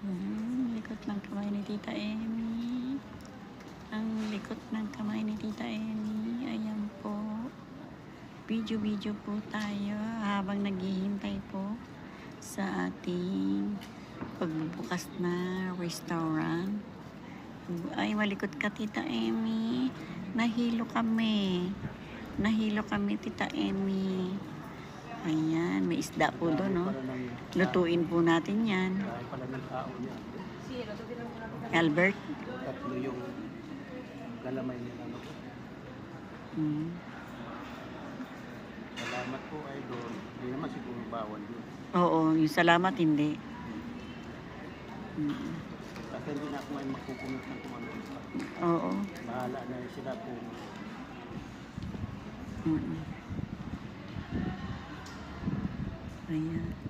Likot ng kamay ni Tita Emmy. Ang likot ng kamay ni Tita Emmy. Ayan po. Video-video po tayo habang naghihintay po sa ating pagbubukas na restaurant. Ay, malikot ka, Tita Emmy. Nahilo kami. Nahilo kami, Tita Emmy. Ayan, may isda po doon, no? Lutuin po natin yan. Albert? Tatlo yung galamay nila. Salamat po, idol. Hindi naman siguro bawal yun. Oo, yung salamat hindi. Kasi hindi na ako may magkukumit ng kung ano. Oo. Bahala na sila po. Ayan.